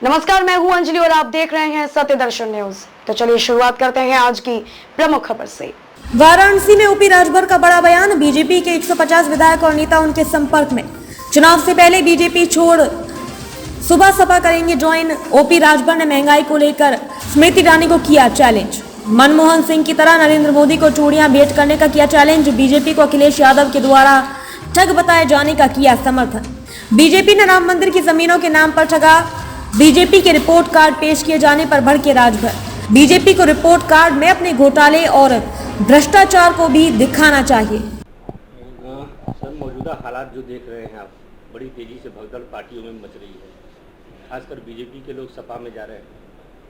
नमस्कार, मैं हूं अंजलि और आप देख रहे हैं सत्य दर्शन न्यूज। तो चलिए शुरुआत करते हैं आज की प्रमुख खबर से। वाराणसी में ओपी राजभर का बड़ा बयान। बीजेपी के 150 विधायक और नेता उनके संपर्क में। चुनाव से पहले बीजेपी छोड़ सुबह सपा करेंगे ज्वाइन। ओपी राजभर ने महंगाई को लेकर स्मृति ईरानी को किया चैलेंज। मनमोहन सिंह की तरह नरेंद्र मोदी को चूड़ियां भेंट करने का किया चैलेंज। बीजेपी को अखिलेश यादव के द्वारा ठग बताए जाने का किया समर्थन। बीजेपी ने राम मंदिर की जमीनों के नाम पर ठगा। बीजेपी के रिपोर्ट कार्ड पेश किए जाने पर भड़के राजभर। बीजेपी को रिपोर्ट कार्ड में अपने घोटाले और भ्रष्टाचार को भी दिखाना चाहिए। सर, मौजूदा हालात जो देख रहे हैं आप, बड़ी तेजी से भगदड़ पार्टियों में मच रही है। खासकर बीजेपी के लोग सपा में जा रहे हैं,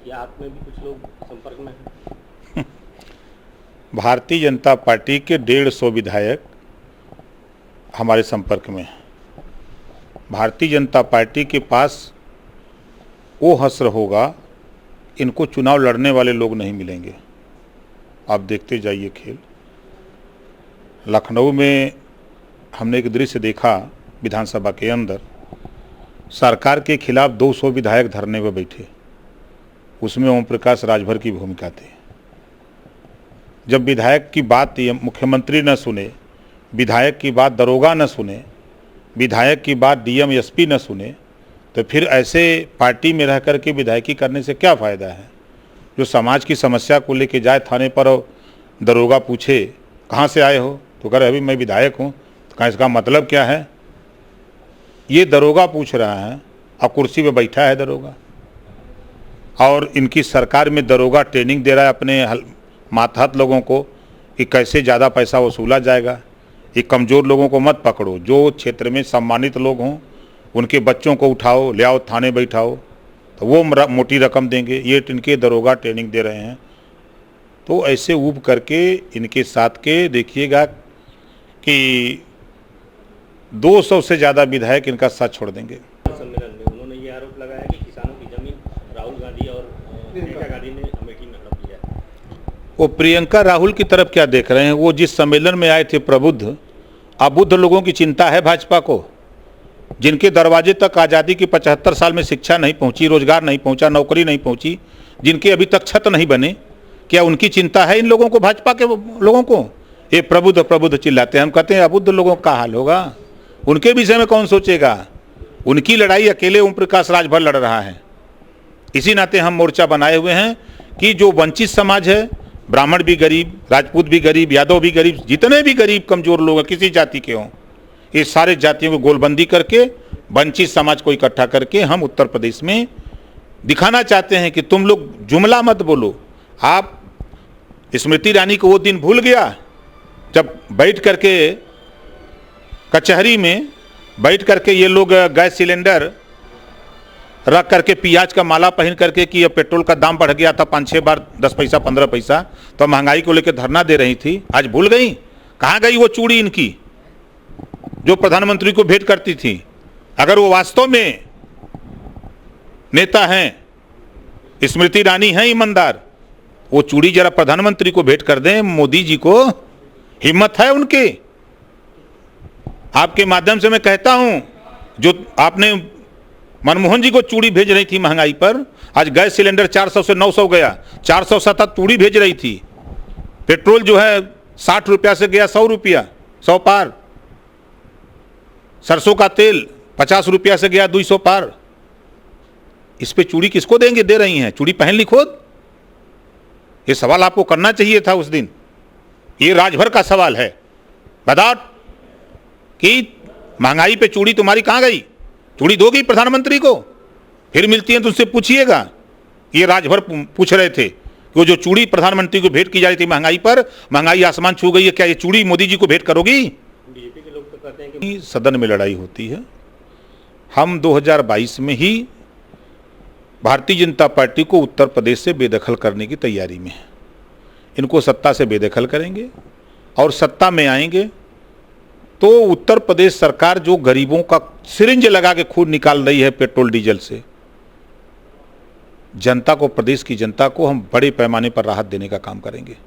या आप में भी कुछ लोग संपर्क में हैं? भारतीय जनता पार्टी के 150 विधायक हमारे संपर्क में हैं। भारतीय जनता पार्टी के पास वो हस्त्र होगा, इनको चुनाव लड़ने वाले लोग नहीं मिलेंगे। आप देखते जाइए खेल। लखनऊ में हमने एक दृश्य देखा, विधानसभा के अंदर सरकार के खिलाफ 200 विधायक धरने पर बैठे। उसमें ओम प्रकाश राजभर की भूमिका थी। जब विधायक की बात मुख्यमंत्री न सुने, विधायक की बात दरोगा न सुने, विधायक की बात डीएम एसपी न सुने, तो फिर ऐसे पार्टी में रह कर के विधायकी करने से क्या फ़ायदा है। जो समाज की समस्या को लेके जाए थाने पर और दरोगा पूछे कहाँ से आए हो, तो कह रहे अभी मैं विधायक हूँ, तो कहाँ इसका मतलब क्या है। ये दरोगा पूछ रहा है और कुर्सी पे बैठा है दरोगा, और इनकी सरकार में दरोगा ट्रेनिंग दे रहा है अपने मातहत लोगों को कि कैसे ज़्यादा पैसा वसूला जाएगा। ये कमज़ोर लोगों को मत पकड़ो, जो क्षेत्र में सम्मानित लोग हों उनके बच्चों को उठाओ, ले आओ थाने बैठाओ, तो वो मोटी रकम देंगे। ये इनके दरोगा ट्रेनिंग दे रहे हैं। तो ऐसे ऊब करके इनके साथ के देखिएगा कि 200 से ज़्यादा विधायक इनका साथ छोड़ देंगे। सम्मेलन में उन्होंने ये आरोप लगाया कि किसानों की जमीन राहुल गांधी और प्रियंका गांधी ने अमेठी में हड़प लिया है। वो प्रियंका राहुल की तरफ क्या देख रहे हैं। वो जिस सम्मेलन में आए थे प्रबुद्ध, अबुद्ध लोगों की चिंता है भाजपा को, जिनके दरवाजे तक आज़ादी की 75 साल में शिक्षा नहीं पहुंची, रोजगार नहीं पहुंचा, नौकरी नहीं पहुंची, जिनके अभी तक छत नहीं बने। क्या उनकी चिंता है इन लोगों को, भाजपा के लोगों को? ये प्रबुद्ध प्रबुद्ध चिल्लाते हैं। हम कहते हैं अबुद्ध लोगों का हाल होगा, उनके विषय में कौन सोचेगा। उनकी लड़ाई अकेले ओम प्रकाश राजभर लड़ रहा है। इसी नाते हम मोर्चा बनाए हुए हैं कि जो वंचित समाज है, ब्राह्मण भी गरीब, राजपूत भी गरीब, यादव भी गरीब, जितने भी गरीब कमजोर लोग हैं किसी जाति के हों, ये सारे जातियों को गोलबंदी करके वंचित समाज को इकट्ठा करके हम उत्तर प्रदेश में दिखाना चाहते हैं कि तुम लोग जुमला मत बोलो। आप स्मृति ईरानी को वो दिन भूल गया जब बैठ करके कचहरी में बैठ करके ये लोग गैस सिलेंडर रख करके प्याज का माला पहन करके कि पेट्रोल का दाम बढ़ गया था 5-6 बार 10 पैसा 15 पैसा, तो महंगाई को लेकर धरना दे रही थी। आज भूल गई? कहाँ गई वो चूड़ी इनकी जो प्रधानमंत्री को भेंट करती थी? अगर वो वास्तव में नेता हैं, स्मृति ईरानी हैं ईमानदार, वो चूड़ी जरा प्रधानमंत्री को भेंट कर दें। मोदी जी को हिम्मत है उनके। आपके माध्यम से मैं कहता हूं, जो आपने मनमोहन जी को चूड़ी भेज रही थी महंगाई पर, आज गैस सिलेंडर 400 से 900 गया, 407 चूड़ी भेज रही थी। पेट्रोल जो है 60 रुपया से गया 100 रुपया, 100 पार। सरसों का तेल 50 रुपया से गया 200 पार। इस पे चूड़ी किसको देंगे? दे रही हैं, चूड़ी पहन ली खुद। ये सवाल आपको करना चाहिए था उस दिन। ये राजभर का सवाल है। बताओ कि महंगाई पे चूड़ी तुम्हारी कहाँ गई? चूड़ी दोगी प्रधानमंत्री को? फिर मिलती है तो उससे पूछिएगा। ये राजभर पूछ रहे थे कि वो जो चूड़ी प्रधानमंत्री को भेंट की जा रही थी महंगाई पर, महंगाई आसमान छू गई है, क्या ये चूड़ी मोदी जी को भेंट करोगी? बीजेपी के लोग तो कहते हैं कि सदन में लड़ाई होती है। हम 2022 में ही भारतीय जनता पार्टी को उत्तर प्रदेश से बेदखल करने की तैयारी में है। इनको सत्ता से बेदखल करेंगे और सत्ता में आएंगे तो उत्तर प्रदेश सरकार जो गरीबों का सिरिंज लगा के खून निकाल रही है पेट्रोल डीजल से, जनता को, प्रदेश की जनता को हम बड़े पैमाने पर राहत देने का काम करेंगे।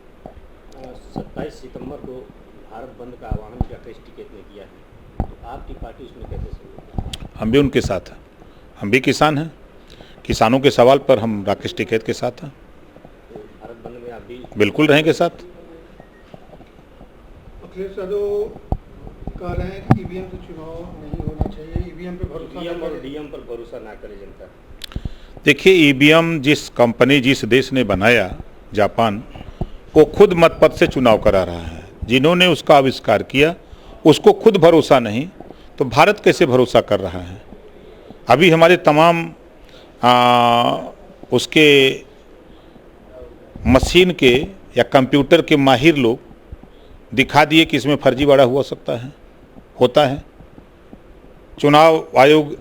27 सितंबर को भारत बंद का आह्वान राकेश टिकैत ने किया है, तो आपकी पार्टी उसमें कैसे सहयोग? हम भी उनके साथ हैं, हम भी किसान हैं। किसानों के सवाल पर हम राकेश टिकैत के साथ हैं। तो भारत बंद में आप भी बिल्कुल रहेंगे साथ। अखिलेश यादव कह रहे हैं कि ईवीएम से चुनाव नहीं होना चाहिए, ईवीएम पे भरोसा ईवीएम नहीं और करें। डीएम पर भरोसा ना करे जनता। देखिए, ईवीएम जिस कंपनी जिस देश ने बनाया, जापान, वो खुद मतपथ से चुनाव करा रहा है। जिन्होंने उसका आविष्कार किया उसको खुद भरोसा नहीं, तो भारत कैसे भरोसा कर रहा है? अभी हमारे तमाम उसके मशीन के या कंप्यूटर के माहिर लोग दिखा दिए कि इसमें फर्जीवाड़ा होता है। चुनाव आयोग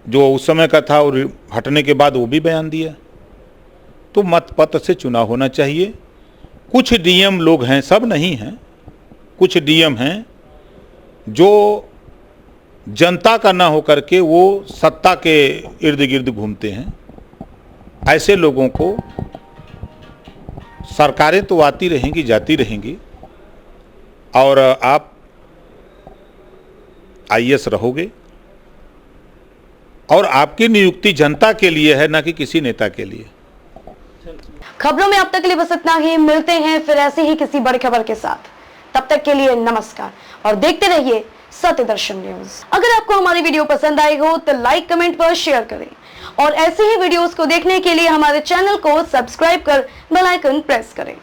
जो उस समय का था और हटने के बाद वो भी बयान दिया। तो मतपत्र से चुनाव होना चाहिए। कुछ डीएम लोग हैं, सब नहीं हैं, कुछ डीएम हैं जो जनता का ना होकर के वो सत्ता के इर्द गिर्द घूमते हैं। ऐसे लोगों को सरकारें तो आती रहेंगी, जाती रहेंगी, और आप आईएएस रहोगे और आपकी नियुक्ति जनता के लिए है, ना कि किसी नेता के लिए। खबरों में अब तक के लिए बस इतना ही। मिलते हैं फिर ऐसे ही किसी बड़ी खबर के साथ। तब तक के लिए नमस्कार और देखते रहिए सत्य दर्शन न्यूज। अगर आपको हमारी वीडियो पसंद आई हो तो लाइक, कमेंट पर शेयर करें और ऐसे ही वीडियोस को देखने के लिए हमारे चैनल को सब्सक्राइब कर बेल आइकन प्रेस करें।